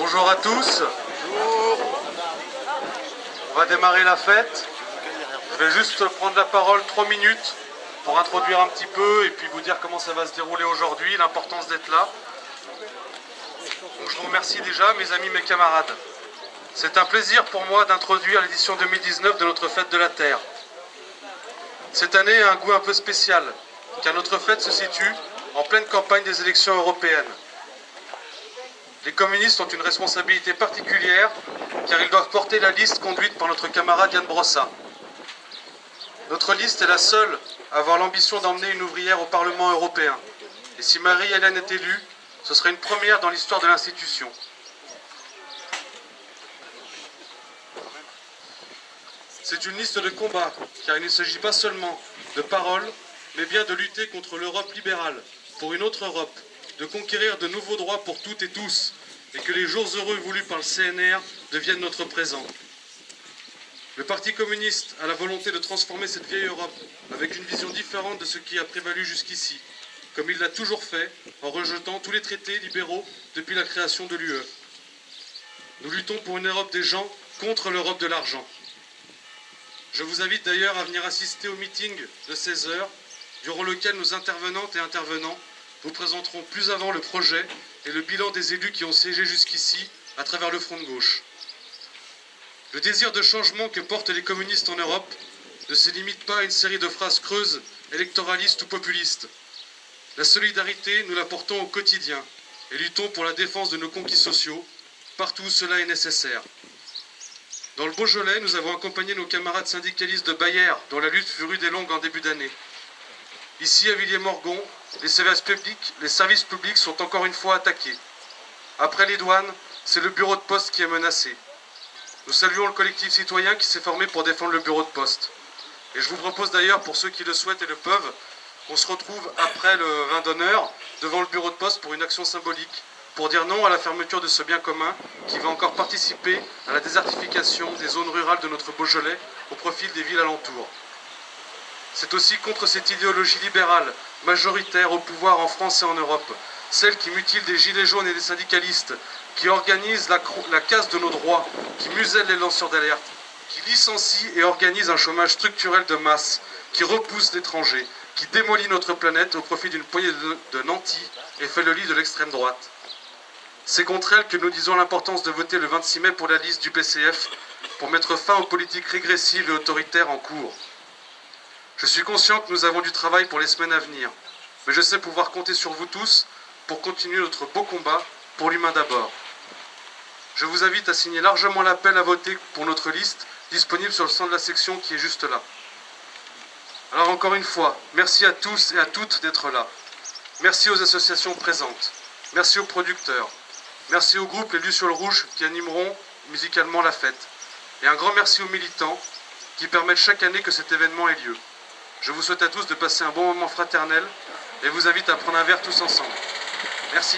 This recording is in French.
Bonjour à tous. On va démarrer la fête. Je vais juste prendre la parole 3 minutes pour introduire un petit peu et puis vous dire comment ça va se dérouler aujourd'hui, l'importance d'être là. Donc je vous remercie déjà, mes amis, mes camarades. C'est un plaisir pour moi d'introduire l'édition 2019 de notre fête de la Terre. Cette année a un goût un peu spécial, car notre fête se situe en pleine campagne des élections européennes. Les communistes ont une responsabilité particulière, car ils doivent porter la liste conduite par notre camarade Yann Brossa. Notre liste est la seule à avoir l'ambition d'emmener une ouvrière au Parlement européen. Et si Marie-Hélène est élue, ce sera une première dans l'histoire de l'institution. C'est une liste de combat, car il ne s'agit pas seulement de paroles, mais bien de lutter contre l'Europe libérale, pour une autre Europe, de conquérir de nouveaux droits pour toutes et tous, et que les jours heureux voulus par le CNR deviennent notre présent. Le Parti communiste a la volonté de transformer cette vieille Europe avec une vision différente de ce qui a prévalu jusqu'ici, comme il l'a toujours fait en rejetant tous les traités libéraux depuis la création de l'UE. Nous luttons pour une Europe des gens contre l'Europe de l'argent. Je vous invite d'ailleurs à venir assister au meeting de 16 h, durant lequel nos intervenantes et intervenants vous présenteront plus avant le projet et le bilan des élus qui ont siégé jusqu'ici à travers le front de gauche. Le désir de changement que portent les communistes en Europe ne se limite pas à une série de phrases creuses, électoralistes ou populistes. La solidarité, nous la portons au quotidien et luttons pour la défense de nos conquis sociaux, partout où cela est nécessaire. Dans le Beaujolais, nous avons accompagné nos camarades syndicalistes de Bayer, dont la lutte fut rude et longue en début d'année. Ici, à Villiers-Morgon, les services publics sont encore une fois attaqués. Après les douanes, c'est le bureau de poste qui est menacé. Nous saluons le collectif citoyen qui s'est formé pour défendre le bureau de poste. Et je vous propose d'ailleurs, pour ceux qui le souhaitent et le peuvent, qu'on se retrouve après le vin d'honneur devant le bureau de poste pour une action symbolique, pour dire non à la fermeture de ce bien commun qui va encore participer à la désertification des zones rurales de notre Beaujolais au profit des villes alentours. C'est aussi contre cette idéologie libérale, majoritaire au pouvoir en France et en Europe, celle qui mutile des gilets jaunes et des syndicalistes, qui organise la casse de nos droits, qui muselle les lanceurs d'alerte, qui licencie et organise un chômage structurel de masse, qui repousse l'étranger, qui démolit notre planète au profit d'une poignée de nantis et fait le lit de l'extrême droite. C'est contre elle que nous disons l'importance de voter le 26 mai pour la liste du PCF, pour mettre fin aux politiques régressives et autoritaires en cours. Je suis conscient que nous avons du travail pour les semaines à venir, mais je sais pouvoir compter sur vous tous pour continuer notre beau combat pour l'humain d'abord. Je vous invite à signer largement l'appel à voter pour notre liste, disponible sur le stand de la section qui est juste là. Alors encore une fois, merci à tous et à toutes d'être là. Merci aux associations présentes. Merci aux producteurs. Merci aux groupes Les Lucioles Rouges qui animeront musicalement la fête. Et un grand merci aux militants qui permettent chaque année que cet événement ait lieu. Je vous souhaite à tous de passer un bon moment fraternel et vous invite à prendre un verre tous ensemble. Merci.